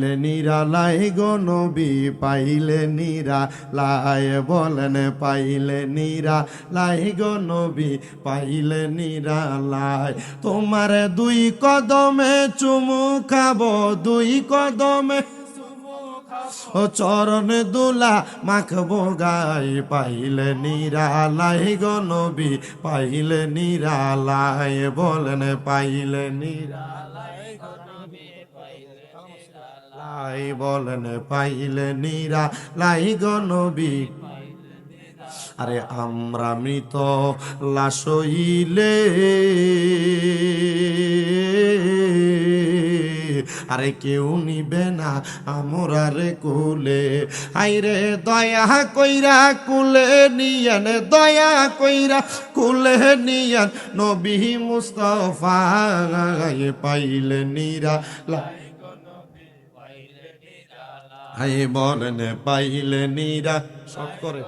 পাইলে নিরালাই গো নবী পাইলে নিরালাই বলেন পাইলে নিরালাই গো নবী পাইলে নিরালাই তোমার দুই কদমে চুমু খাবো দুই কদমে ও চরণ দুলা মাখবো গাই পাইলে নিরালাই গো নবী পাইলে নিরালাই বলেন পাইলে নিরালাই বলেন পাইলে নিরালাই গো নবী আরে আমরা মৃত লাশ হইলে আরে কেউ নিবে না আমরারে কুলে আইরে দয়া কইরা কুলে নিয়ান দয়া কইরা কুলে নিয়ান নবী মুস্তাফা পাইলে নিরালাই আই বলেন পাইলে নিরা সব করে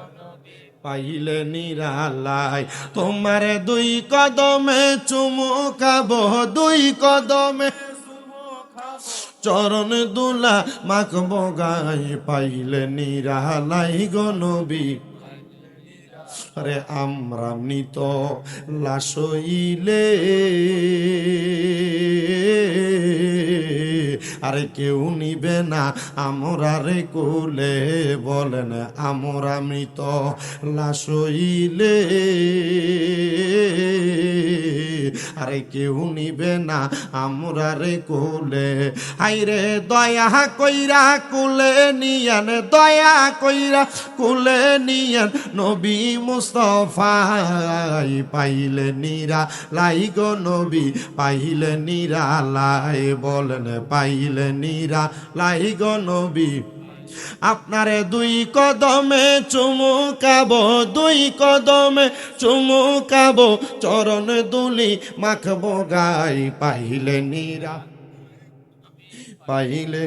পাইলে নিরালাই তোমার দুই কদমে চুমু খাবো দুই কদমে চরণ দুলা মাখবো গাই পাইলে নিরালাই গো নবী আরে আমরা মৃত লাশ হইলে আরে কেউ নিবে না আমরারে কুলে বলেন আমরা মৃত লাশ হইলে আরে কেউ নিবে না আমরারে কুলে আইরে দয়া কইরা কুলে নিয়ান দয়া কইরা কুলে নিয়ান নবী মুস্তাফা পাইলে নিরালাই গো নবী পাইলে নিরালাই বলেন পাইলে নিরালাই গো নবী আপনারে দুই কদমে চুমু খাবো দুই কদমে চুমু খাবো চরণ দুলি মাখবো গাই পাইলে নিরা পাইলে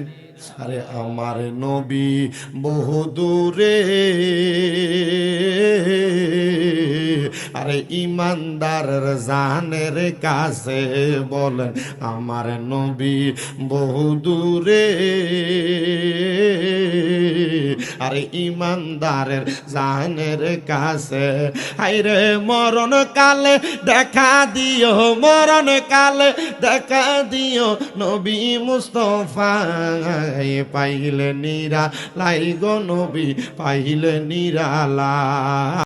আরে আমার নবী বহু দূরে আরে ইমানদারের জানের কাছে বলেন আমার নবী বহু দূরে আরে ইমানদারের জানের কাছে আইরে মরণ কালে দেখা দিও মরণ কালে দেখা দিও নবী মুস্তাফা পাইলে নিরালাই গো নবী পাইলে নিরালাই।